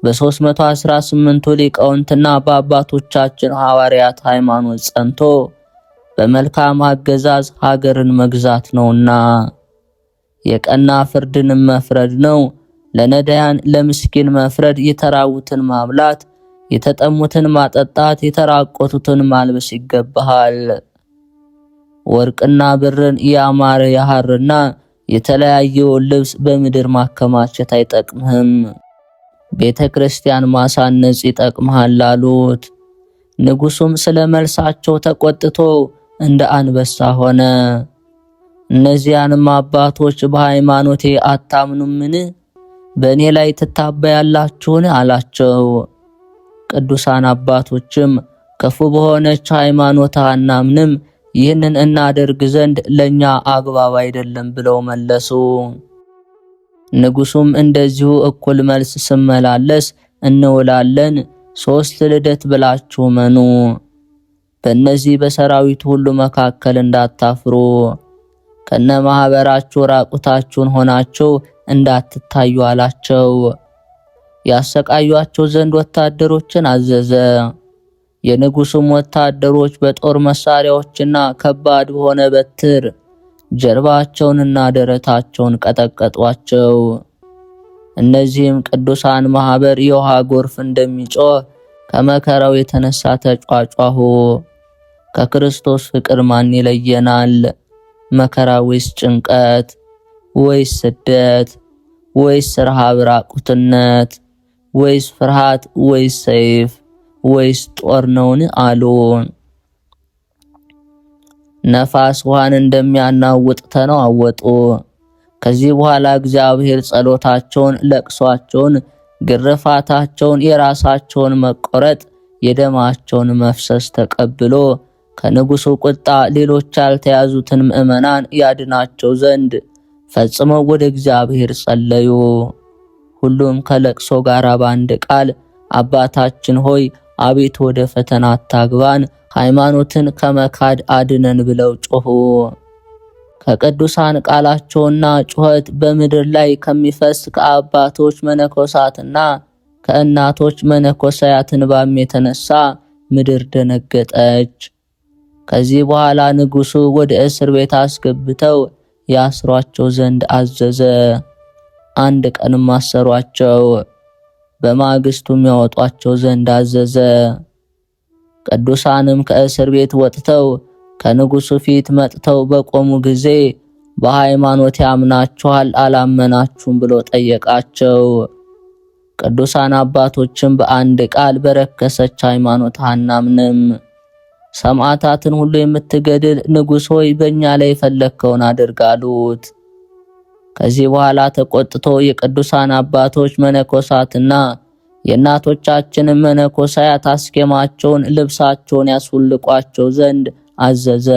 በ318ቱ ሊቃውንትና በአባቶቻችን ሐዋርያት ሃይማኖት ጸንቶ በመልካም አገዛዝ ሀገርን መግዛት ነውና የቀና ፍርድንም መፍረድ ነው። ለነዳያን ለምስኪን መፍረድ፣ የተራቡትን ማብላት፣ የተጠሙትን ማጠጣት፣ የተራቆቱትን ማልበስ ይገባሃል። ወርቅና ብርን ያማረ የሐርና የተለያየውን ልብስ በምድር ማከማቸት አይጠቅምህም። ቤተ ክርስቲያን ማሳነጽ ይጠቅምሃል አሉት። ንጉሱም ስለ መልሳቸው ተቆጥቶ እንደ አንበሳ ሆነ። እነዚያንም አባቶች በሃይማኖቴ አታምኑምን? በእኔ ላይ ትታበያላችሁን? አላቸው። ቅዱሳን አባቶችም ክፉ በሆነች ሃይማኖት አናምንም፣ ይህንን እናደርግ ዘንድ ለኛ አግባብ አይደለም ብለው መለሱ። ንጉሱም እንደዚሁ እኩል መልስ ስመላለስ እንውላለን፣ 3 ልደት ብላችሁ መኑ፣ በእነዚህ በሰራዊቱ ሁሉ መካከል እንዳታፍሩ፣ ከነ ማህበራችሁ ራቁታችሁን ሆናችሁ እንዳትታዩ አላቸው። ያሰቃዩአቸው ዘንድ ወታደሮችን አዘዘ። የንጉሱም ወታደሮች በጦር መሳሪያዎችና ከባድ በሆነ በትር ጀርባቸውንና ደረታቸውን ቀጠቀጧቸው። እነዚህም ቅዱሳን ማህበር የውሃ ጎርፍ እንደሚጮህ ከመከራው የተነሳ ተጫጫሁ። ከክርስቶስ ፍቅር ማን ይለየናል? መከራ ወይስ ጭንቀት ወይስ ስደት ወይስ ረሃብ፣ ራቁትነት ወይስ ፍርሃት ወይስ ሰይፍ ወይስ ጦር ነውን አሉ። ነፋስ ውሃን እንደሚያናውጥ ተነዋወጡ። ከዚህ በኋላ እግዚአብሔር ጸሎታቸውን፣ ለቅሷቸውን፣ ግርፋታቸውን፣ የራሳቸውን መቆረጥ፣ የደማቸውን መፍሰስ ተቀብሎ ከንጉሱ ቁጣ ሌሎች ያልተያዙትን ምዕመናን ያድናቸው ዘንድ ፈጽመው ወደ እግዚአብሔር ጸለዩ። ሁሉም ከለቅሶ ጋር በአንድ ቃል አባታችን ሆይ አቤት ወደ ፈተና አታግባን፣ ሃይማኖትን ከመካድ አድነን ብለው ጮኹ። ከቅዱሳን ቃላቸውና ጩኸት በምድር ላይ ከሚፈስ ከአባቶች መነኮሳትና ከእናቶች መነኮሳያት እንባም የተነሳ ምድር ደነገጠች። ከዚህ በኋላ ንጉሱ ወደ እስር ቤት አስገብተው ያስሯቸው ዘንድ አዘዘ። አንድ ቀንም አሰሯቸው። በማግስቱም ያወጧቸው ዘንድ አዘዘ። ቅዱሳንም ከእስር ቤት ወጥተው ከንጉሱ ፊት መጥተው በቆሙ ጊዜ በሃይማኖት ያምናችኋል አላመናችሁም ብሎ ጠየቃቸው። ቅዱሳን አባቶችም በአንድ ቃል በረከሰች ሃይማኖት አናምንም፣ ሰማዕታትን ሁሉ የምትገድል ንጉሥ ሆይ በእኛ ላይ የፈለግከውን አድርግ አሉት። ከዚህ በኋላ ተቆጥቶ የቅዱሳን አባቶች መነኮሳትና የእናቶቻችንን መነኮሳያት አስኬማቸውን፣ ልብሳቸውን ያስውልቋቸው ዘንድ አዘዘ።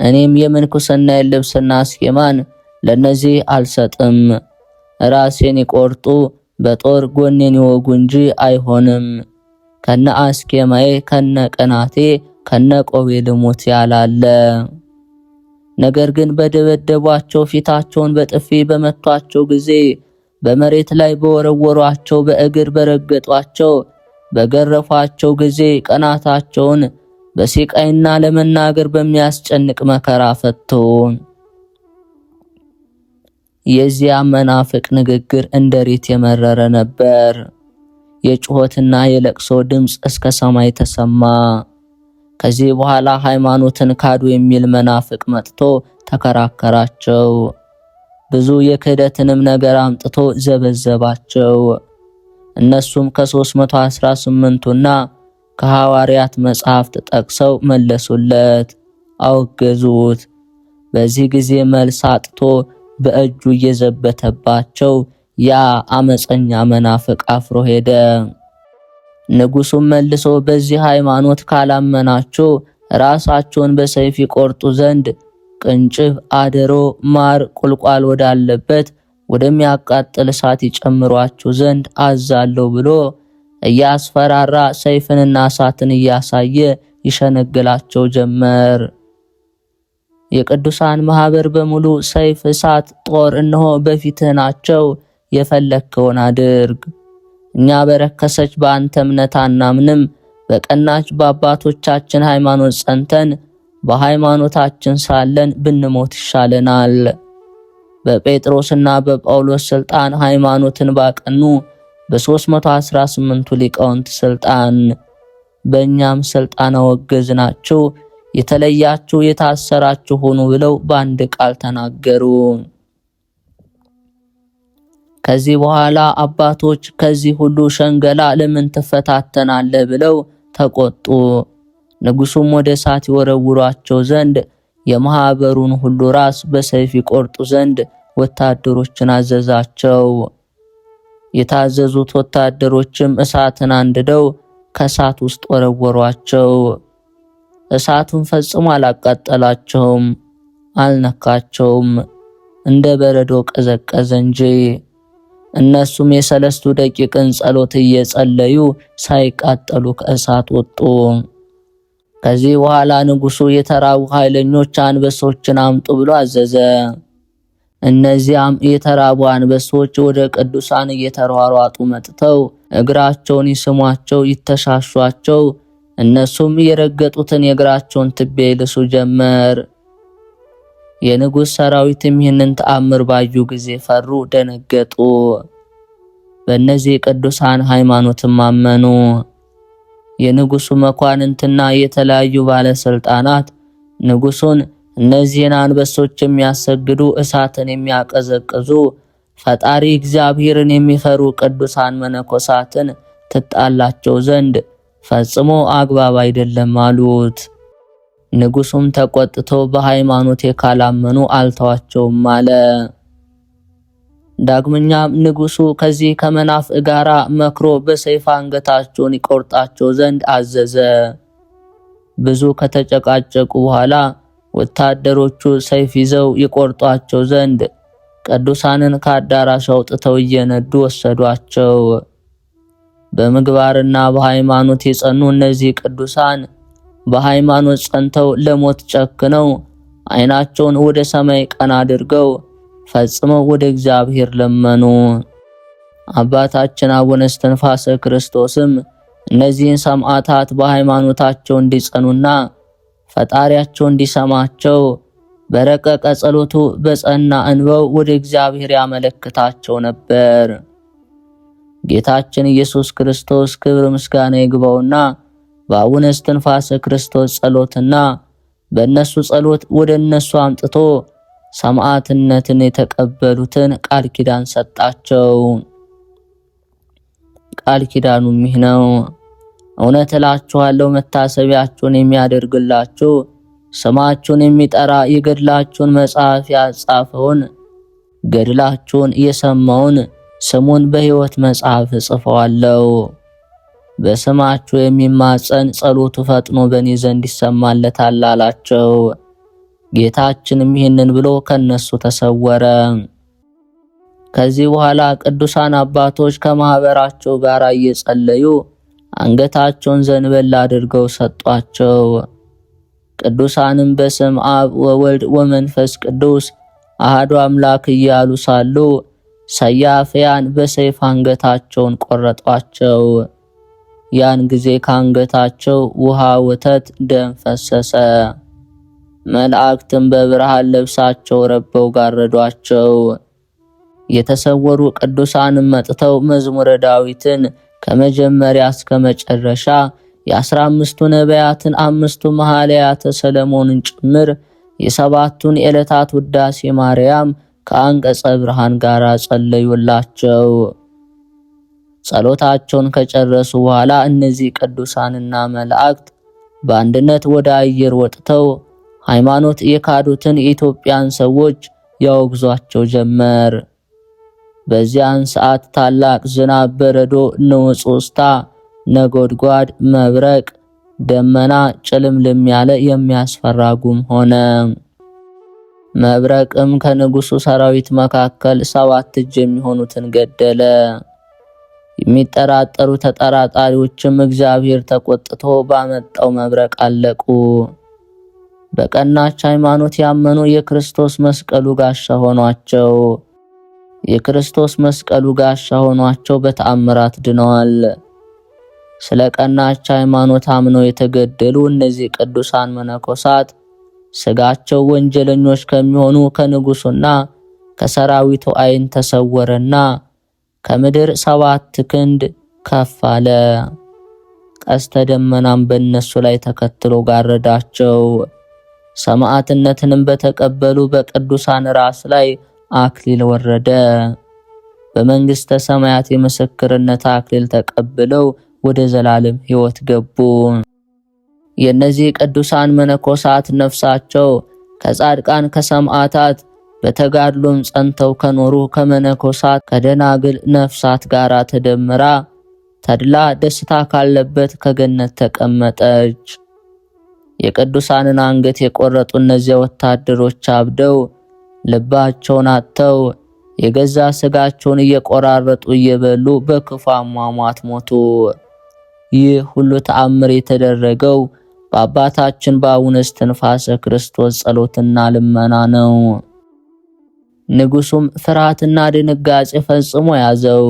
እኔም የምንኩስናዬን ልብስና አስኬማን ለነዚህ አልሰጥም፣ ራሴን ይቆርጡ በጦር ጎኔን ይወጉ እንጂ አይሆንም፣ ከነ አስኬማዬ ከነ ቅናቴ ከነ ቆቤ ልሙት ያላለ። ነገር ግን በደበደቧቸው፣ ፊታቸውን በጥፊ በመቷቸው ጊዜ፣ በመሬት ላይ በወረወሯቸው፣ በእግር በረገጧቸው፣ በገረፏቸው ጊዜ ቀናታቸውን በሲቃይና ለመናገር በሚያስጨንቅ መከራ ፈቱ። የዚያ መናፍቅ ንግግር እንደ ሬት የመረረ ነበር። የጩኸትና የለቅሶ ድምፅ እስከ ሰማይ ተሰማ። ከዚህ በኋላ ሃይማኖትን ካዱ የሚል መናፍቅ መጥቶ ተከራከራቸው። ብዙ የክህደትንም ነገር አምጥቶ ዘበዘባቸው። እነሱም ከ318ቱና ከሐዋርያት መጽሐፍት ጠቅሰው መለሱለት፣ አወገዙት። በዚህ ጊዜ መልስ አጥቶ በእጁ እየዘበተባቸው ያ አመፀኛ መናፍቅ አፍሮ ሄደ። ንጉሱም መልሶ በዚህ ሃይማኖት ካላመናችሁ ራሳቸውን በሰይፍ ይቆርጡ ዘንድ ቅንጭብ፣ አደሮ፣ ማር፣ ቁልቋል ወዳለበት ወደሚያቃጥል እሳት ይጨምሯችሁ ዘንድ አዛለሁ ብሎ እያስፈራራ ሰይፍንና እሳትን እያሳየ ይሸነግላቸው ጀመር። የቅዱሳን ማህበር በሙሉ ሰይፍ፣ እሳት፣ ጦር እነሆ በፊትህ ናቸው፣ የፈለግከውን አድርግ። እኛ በረከሰች በአንተ እምነት አናምንም፣ በቀናች በአባቶቻችን ሃይማኖት ጸንተን በሃይማኖታችን ሳለን ብንሞት ይሻለናል። በጴጥሮስና በጳውሎስ ስልጣን ሃይማኖትን ባቀኑ በ318ቱ ሊቃውንት ስልጣን በእኛም ስልጣን አወገዝናችሁ፣ የተለያችሁ የታሰራችሁ ሁኑ ብለው በአንድ ቃል ተናገሩ። ከዚህ በኋላ አባቶች ከዚህ ሁሉ ሸንገላ ለምን ትፈታተናለህ ብለው ተቆጡ። ንጉሱም ወደ እሳት ይወረውሯቸው ዘንድ የማህበሩን ሁሉ ራስ በሰይፍ ይቆርጡ ዘንድ ወታደሮችን አዘዛቸው። የታዘዙት ወታደሮችም እሳትን አንድደው ከእሳት ውስጥ ወረወሯቸው። እሳቱን ፈጽሞ አላቃጠላቸውም፣ አልነካቸውም፣ እንደ በረዶ ቀዘቀዘ እንጂ። እነሱም የ3 ደቂቅን ጸሎት እየጸለዩ ሳይቃጠሉ ከእሳት ወጡ። ከዚህ በኋላ ንጉሱ የተራቡ ኃይለኞች አንበሶችን አምጡ ብሎ አዘዘ። እነዚያም የተራቡ አንበሶች ወደ ቅዱሳን እየተሯሯጡ መጥተው እግራቸውን ይስሟቸው፣ ይተሻሿቸው። እነሱም የረገጡትን የእግራቸውን ትቢያ ይልሱ ጀመር። የንጉሥ ሰራዊትም ይህንን ተአምር ባዩ ጊዜ ፈሩ፣ ደነገጡ። በእነዚህ ቅዱሳን ሃይማኖትም አመኑ። የንጉሱ መኳንንትና የተለያዩ ባለስልጣናት ንጉሱን እነዚህን አንበሶች የሚያሰግዱ እሳትን የሚያቀዘቅዙ ፈጣሪ እግዚአብሔርን የሚፈሩ ቅዱሳን መነኮሳትን ትጣላቸው ዘንድ ፈጽሞ አግባብ አይደለም አሉት። ንጉሱም ተቆጥቶ በሃይማኖቴ ካላመኑ አልተዋቸውም አለ። ዳግመኛም ንጉሱ ከዚህ ከመናፍቅ ጋራ መክሮ በሰይፍ አንገታቸውን ይቆርጣቸው ዘንድ አዘዘ። ብዙ ከተጨቃጨቁ በኋላ ወታደሮቹ ሰይፍ ይዘው ይቆርጧቸው ዘንድ ቅዱሳንን ከአዳራሽ አውጥተው እየነዱ ወሰዷቸው። በምግባርና በሃይማኖት የጸኑ እነዚህ ቅዱሳን በሃይማኖት ጸንተው ለሞት ጨክነው ዓይናቸውን ወደ ሰማይ ቀና አድርገው ፈጽመው ወደ እግዚአብሔር ለመኑ። አባታችን አቡነ እስትንፋሰ ክርስቶስም እነዚህን ሰማዕታት በሃይማኖታቸው እንዲጸኑና ፈጣሪያቸው እንዲሰማቸው በረቀቀ ጸሎቱ በጸና እንባው ወደ እግዚአብሔር ያመለክታቸው ነበር። ጌታችን ኢየሱስ ክርስቶስ ክብር ምስጋና ይግባውና በአቡነ እስትንፋሰ ክርስቶስ ጸሎትና በእነሱ ጸሎት ወደ እነሱ አምጥቶ ሰማዕትነትን የተቀበሉትን ቃል ኪዳን ሰጣቸው። ቃል ኪዳኑም ይህ ነው። እውነት እላችኋለሁ መታሰቢያችሁን የሚያደርግላችሁ ስማችሁን የሚጠራ የገድላችሁን መጽሐፍ ያጻፈውን ገድላችሁን የሰማውን ስሙን በሕይወት መጽሐፍ እጽፈዋለሁ። በስማችሁ የሚማጸን ጸሎቱ ፈጥኖ በእኔ ዘንድ ይሰማለታል አላቸው። ጌታችንም ይህንን ብሎ ከነሱ ተሰወረ። ከዚህ በኋላ ቅዱሳን አባቶች ከማህበራቸው ጋር እየጸለዩ አንገታቸውን ዘንበል አድርገው ሰጧቸው። ቅዱሳንም በስም አብ ወወልድ ወመንፈስ ቅዱስ አሐዱ አምላክ እያሉ ሳሉ ሰያፍያን በሰይፍ አንገታቸውን ቆረጧቸው። ያን ጊዜ ከአንገታቸው ውሃ፣ ወተት፣ ደም ፈሰሰ። መላእክትም በብርሃን ልብሳቸው ረበው ጋረዷቸው። የተሰወሩ ቅዱሳንም መጥተው መዝሙረ ዳዊትን ከመጀመሪያ እስከ መጨረሻ የ15ቱ ነቢያትን 5ቱ መኃልያተ ሰለሞንን ጭምር የሰባቱን የዕለታት ውዳሴ ማርያም ከአንቀጸ ብርሃን ጋር ጸለዩላቸው። ጸሎታቸውን ከጨረሱ በኋላ እነዚህ ቅዱሳንና መላእክት በአንድነት ወደ አየር ወጥተው ሃይማኖት የካዱትን የኢትዮጵያን ሰዎች ያወግዟቸው ጀመር። በዚያን ሰዓት ታላቅ ዝናብ፣ በረዶ፣ ንውፅ ውስታ፣ ነጎድጓድ፣ መብረቅ፣ ደመና፣ ጭልምልም ያለ የሚያስፈራ ጉም ሆነ። መብረቅም ከንጉሱ ሰራዊት መካከል 7 እጅ የሚሆኑትን ገደለ። የሚጠራጠሩ ተጠራጣሪዎችም እግዚአብሔር ተቆጥቶ ባመጣው መብረቅ አለቁ። በቀናች ሃይማኖት ያመኑ የክርስቶስ መስቀሉ ጋሻ ሆኗቸው። የክርስቶስ መስቀሉ ጋሻ ሆኗቸው በተአምራት ድነዋል። ስለ ቀናች ሃይማኖት አምነው የተገደሉ እነዚህ ቅዱሳን መነኮሳት ስጋቸው ወንጀለኞች ከሚሆኑ ከንጉሱና ከሰራዊቱ ዓይን ተሰወረና ከምድር 7 ክንድ ከፍ አለ። ቀስተ ደመናም በእነሱ ላይ ተከትሎ ጋረዳቸው። ሰማዕትነትንም በተቀበሉ በቅዱሳን ራስ ላይ አክሊል ወረደ። በመንግስተ ሰማያት የምስክርነት አክሊል ተቀብለው ወደ ዘላለም ሕይወት ገቡ። የእነዚህ ቅዱሳን መነኮሳት ነፍሳቸው ከጻድቃን ከሰማዕታት በተጋድሎም ጸንተው ከኖሩ ከመነኮሳት ከደናግል ነፍሳት ጋር ተደምራ ተድላ ደስታ ካለበት ከገነት ተቀመጠች። የቅዱሳንን አንገት የቆረጡ እነዚያ ወታደሮች አብደው ልባቸውን አጥተው የገዛ ስጋቸውን እየቆራረጡ እየበሉ በክፉ አሟሟት ሞቱ። ይህ ሁሉ ተአምር የተደረገው በአባታችን በአቡነ እስትንፋሰ ክርስቶስ ጸሎትና ልመና ነው። ንጉሱም ፍርሃትና ድንጋጼ ፈጽሞ ያዘው።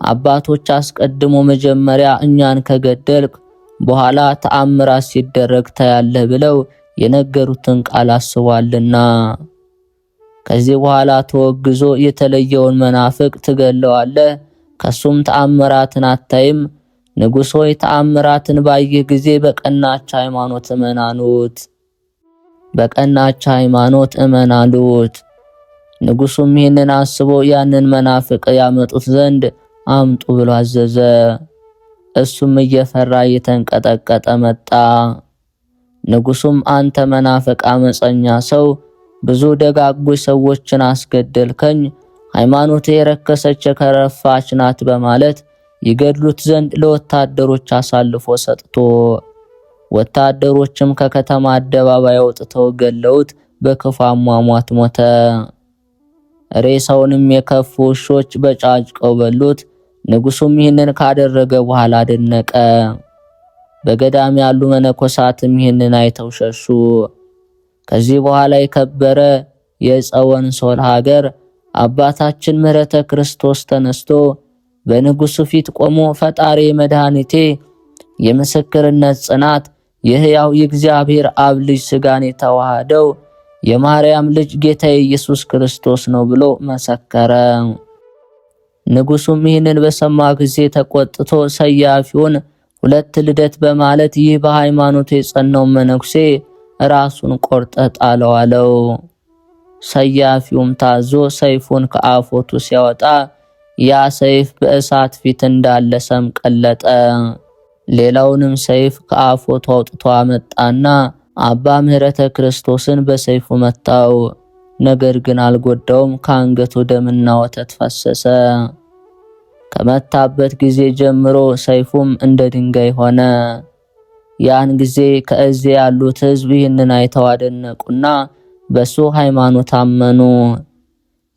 አባቶች አስቀድሞ መጀመሪያ እኛን ከገደልክ በኋላ ተአምራት ሲደረግ ታያለህ ብለው የነገሩትን ቃል አስቧልና ከዚህ በኋላ ተወግዞ የተለየውን መናፍቅ ትገለዋለህ፣ ከሱም ተአምራትን አታይም? ንጉሥ ሆይ ተአምራትን ባየህ ጊዜ በቀናች ሃይማኖት እመን አሉት። ንጉሡም ይህንን አስቦ ያንን መናፍቅ ያመጡት ዘንድ አምጡ ብሎ አዘዘ። እሱም እየፈራ እየተንቀጠቀጠ መጣ። ንጉሡም አንተ መናፍቅ አመፀኛ ሰው፣ ብዙ ደጋጎች ሰዎችን አስገደልከኝ፣ ሃይማኖት የረከሰች የከረፋች ናት በማለት ይገድሉት ዘንድ ለወታደሮች አሳልፎ ሰጥቶ፣ ወታደሮችም ከከተማ አደባባይ አውጥተው ገለውት በክፉ አሟሟት ሞተ። ሬሳውንም የከፉ ውሾች በጫጭቀው በሉት። ንጉሡም ይህንን ካደረገ በኋላ አደነቀ። በገዳም ያሉ መነኮሳትም ይህንን አይተው ሸሹ። ከዚህ በኋላ የከበረ የጸወንሶል ሀገር አባታችን ምሕረተ ክርስቶስ ተነስቶ በንጉሡ ፊት ቆሞ ፈጣሪ መድኃኒቴ የምስክርነት ጽናት የሕያው የእግዚአብሔር አብ ልጅ ሥጋን የተዋሃደው የማርያም ልጅ ጌታ ኢየሱስ ክርስቶስ ነው ብሎ መሰከረ። ንጉሡም ይህንን በሰማ ጊዜ ተቆጥቶ ሰያፊውን ሁለት ልደት በማለት ይህ በሃይማኖቱ የጸናው መነኩሴ ራሱን ቆርጠ ጣለው አለው። ሰያፊውም ታዞ ሰይፉን ከአፎቱ ሲያወጣ ያ ሰይፍ በእሳት ፊት እንዳለ ሰም ቀለጠ። ሌላውንም ሰይፍ ከአፎቱ አውጥቶ አመጣና አባ ምሕረተ ክርስቶስን በሰይፉ መታው። ነገር ግን አልጎዳውም። ከአንገቱ ደምና ወተት ፈሰሰ። ከመታበት ጊዜ ጀምሮ ሰይፉም እንደ ድንጋይ ሆነ። ያን ጊዜ ከእዚያ ያሉት ሕዝብ ይህንን አይተው አደነቁና በሱ ሃይማኖት አመኑ።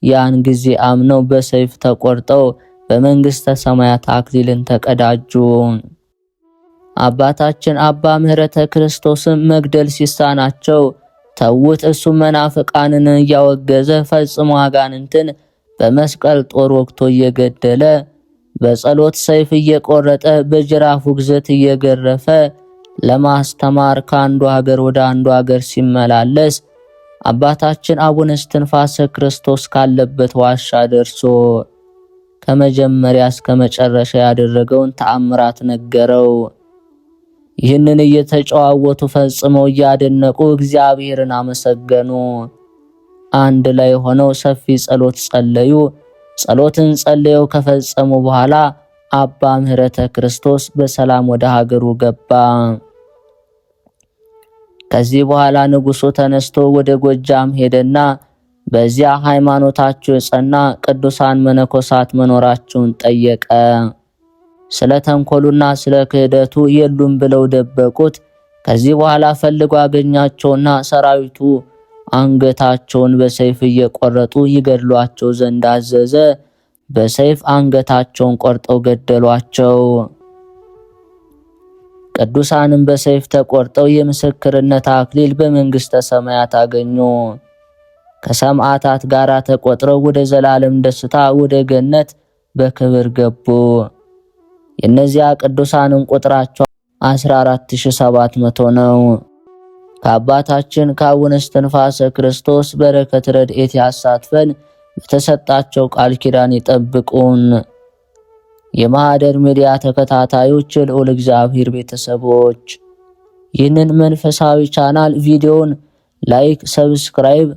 ያን ጊዜ አምነው በሰይፍ ተቆርጠው በመንግሥተ ሰማያት አክሊልን ተቀዳጁ። አባታችን አባ ምሕረተ ክርስቶስም መግደል ሲሳናቸው ተውት። እሱ መናፍቃንን እያወገዘ ፈጽሞ አጋንንትን በመስቀል ጦር ወግቶ እየገደለ በጸሎት ሰይፍ እየቆረጠ በጅራፍ ውግዘት እየገረፈ ለማስተማር ከአንዱ ሀገር ወደ አንዱ ሀገር ሲመላለስ አባታችን አቡነ እስትንፋሰ ክርስቶስ ካለበት ዋሻ ደርሶ ከመጀመሪያ እስከ መጨረሻ ያደረገውን ተአምራት ነገረው። ይህንን እየተጨዋወቱ ፈጽመው እያደነቁ እግዚአብሔርን አመሰገኑ። አንድ ላይ ሆነው ሰፊ ጸሎት ጸለዩ። ጸሎትን ጸልየው ከፈጸሙ በኋላ አባ ምሕረተ ክርስቶስ በሰላም ወደ ሀገሩ ገባ። ከዚህ በኋላ ንጉሡ ተነስቶ ወደ ጎጃም ሄደና በዚያ ሃይማኖታቸው የጸና ቅዱሳን መነኮሳት መኖራቸውን ጠየቀ። ስለ ተንኮሉና ስለ ክህደቱ የሉም ብለው ደበቁት። ከዚህ በኋላ ፈልጎ አገኛቸውና ሰራዊቱ አንገታቸውን በሰይፍ እየቆረጡ ይገድሏቸው ዘንድ አዘዘ። በሰይፍ አንገታቸውን ቆርጠው ገደሏቸው። ቅዱሳንም በሰይፍ ተቆርጠው የምስክርነት አክሊል በመንግሥተ ሰማያት አገኙ። ከሰማዕታት ጋር ተቆጥረው ወደ ዘላለም ደስታ ወደ ገነት በክብር ገቡ። የእነዚያ ቅዱሳንን ቁጥራቸው 14700 ነው። ከአባታችን ከአቡነ እስትንፋሰ ክርስቶስ በረከት ረድኤት ያሳትፈን፣ በተሰጣቸው ቃል ኪዳን ይጠብቁን። የማህደር ሚዲያ ተከታታዮች፣ የልዑል እግዚአብሔር ቤተሰቦች ይህንን መንፈሳዊ ቻናል ቪዲዮን ላይክ፣ ሰብስክራይብ፣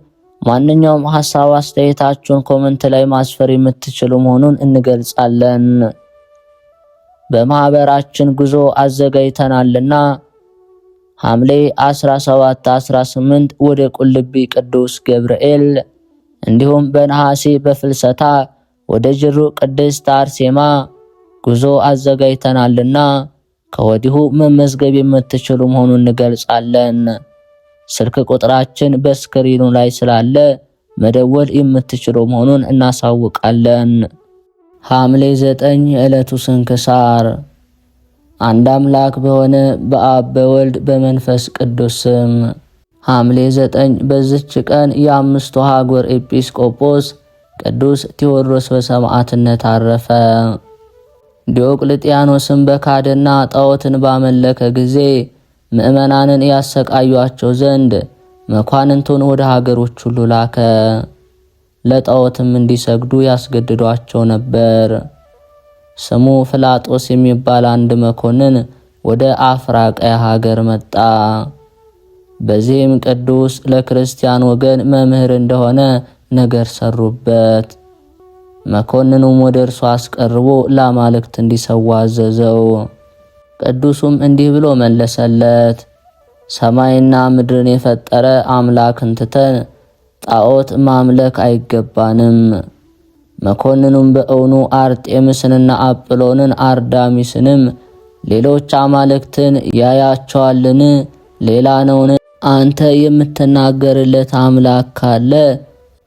ማንኛውም ሐሳብ አስተያየታችሁን ኮሜንት ላይ ማስፈር የምትችሉ መሆኑን እንገልጻለን። በማህበራችን ጉዞ አዘጋጅተናልና ሐምሌ 17፣ 18 ወደ ቁልቢ ቅዱስ ገብርኤል እንዲሁም በነሐሴ በፍልሰታ ወደ ጅሩ ቅድስት አርሴማ ጉዞ አዘጋጅተናልና ከወዲሁ መመዝገብ የምትችሉ መሆኑን እንገልጻለን። ስልክ ቁጥራችን በስክሪኑ ላይ ስላለ መደወል የምትችሉ መሆኑን እናሳውቃለን። ሐምሌ 9 ዕለቱ ስንክሳር። አንድ አምላክ በሆነ በአብ በወልድ በመንፈስ ቅዱስ ስም ሐምሌ 9 በዚች ቀን የአምስቱ ሀገር ኤጲስቆጶስ ቅዱስ ቴዎድሮስ በሰማዕትነት አረፈ። ዲዮቅልጥያኖስም በካደና ጣዖትን ባመለከ ጊዜ ምዕመናንን ያሰቃዩአቸው ዘንድ መኳንንቱን ወደ ሀገሮች ሁሉ ላከ። ለጣዖትም እንዲሰግዱ ያስገድዷቸው ነበር። ስሙ ፍላጦስ የሚባል አንድ መኮንን ወደ አፍራቅያ ሀገር መጣ። በዚህም ቅዱስ ለክርስቲያን ወገን መምህር እንደሆነ ነገር ሰሩበት። መኮንኑም ወደ እርሱ አስቀርቦ ለአማልክት እንዲሰዋ አዘዘው። ቅዱሱም እንዲህ ብሎ መለሰለት፣ ሰማይና ምድርን የፈጠረ አምላክን ትተን ጣዖት ማምለክ አይገባንም። መኮንኑም በእውኑ አርጤምስንና አጵሎንን አርዳሚስንም ሌሎች አማልክትን ያያቸዋልን? ሌላ ነውን? አንተ የምትናገርለት አምላክ ካለ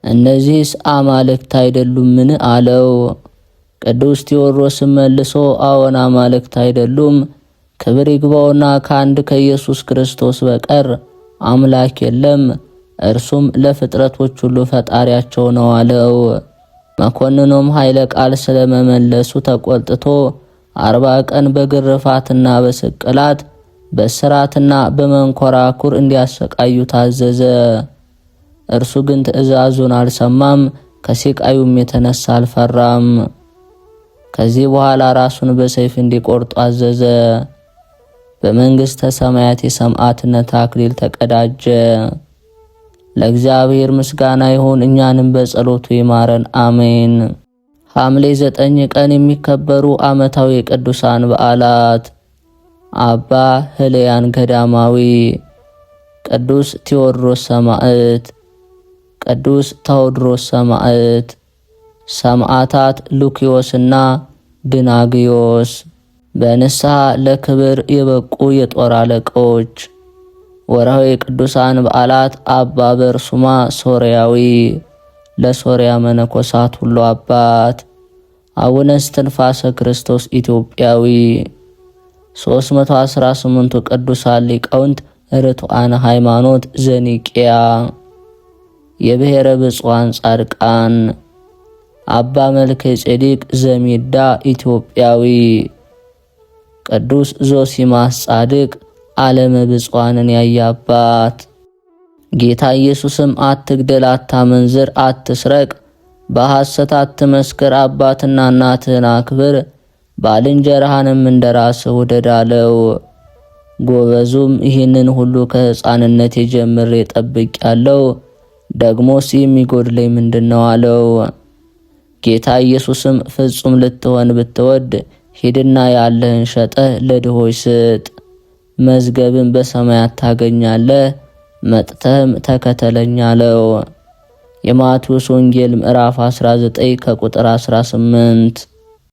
እነዚህስ አማልክት አይደሉምን? አለው። ቅዱስ ቴዎድሮስም መልሶ አዎን አማልክት አይደሉም፣ ክብር ይግባውና ከአንድ ከኢየሱስ ክርስቶስ በቀር አምላክ የለም፣ እርሱም ለፍጥረቶች ሁሉ ፈጣሪያቸው ነው አለው። መኮንኑም ኃይለ ቃል ስለመመለሱ ተቆጥቶ 40 ቀን በግርፋትና በስቅላት በስራትና በመንኮራኩር እንዲያሰቃዩ ታዘዘ። እርሱ ግን ትእዛዙን አልሰማም፣ ከስቃዩም የተነሳ አልፈራም። ከዚህ በኋላ ራሱን በሰይፍ እንዲቆርጡ አዘዘ። በመንግሥተ ሰማያት የሰማዕትነት አክሊል ተቀዳጀ። ለእግዚአብሔር ምስጋና ይሁን፣ እኛንም በጸሎቱ ይማረን፣ አሜን። ሐምሌ 9 ቀን የሚከበሩ ዓመታዊ የቅዱሳን በዓላት፦ አባ ህልያን ገዳማዊ፣ ቅዱስ ቴዎድሮስ ሰማዕት፣ ቅዱስ ታውድሮስ ሰማዕት፣ ሰማዕታት ሉኪዮስና ድናግዮስ። በንስሐ ለክብር የበቁ የጦር አለቆች። ወርሃዊ ቅዱሳን በዓላት፦ አባ በርሱማ ሶርያዊ፣ ለሶርያ መነኮሳት ሁሉ አባት። አቡነ እስትንፋሰ ክርስቶስ ኢትዮጵያዊ። 318ቱ ቅዱሳን ሊቃውንት ርቱዓነ ሃይማኖት ዘኒቅያ። የብሔረ ብፁዓን ጻድቃን፦ አባ መልከ ጼዴቅ ዘሚዳ ኢትዮጵያዊ፣ ቅዱስ ዞሲማስ ጻድቅ ዓለመ ብፁዓንን ያየ አባት። ጌታ ኢየሱስም አትግደል፣ አታመንዝር፣ አትስረቅ፣ በሐሰት አትመስክር፣ አባትና እናትህን አክብር፣ ባልንጀራህንም እንደራስህ ውደድ አለው። ጎበዙም ይህንን ሁሉ ከሕፃንነቴ ጀምሬ ጠብቄአለሁ፣ ደግሞስ የሚጎድለኝ ምንድነው? አለው። ጌታ ኢየሱስም ፍጹም ልትሆን ብትወድ ሂድና ያለህን ሸጠህ ለድሆች ስጥ፣ መዝገብን በሰማያት ታገኛለህ፣ መጥተህም ተከተለኝ አለው። የማቴዎስ ወንጌል ምዕራፍ 19 ከቁጥር 18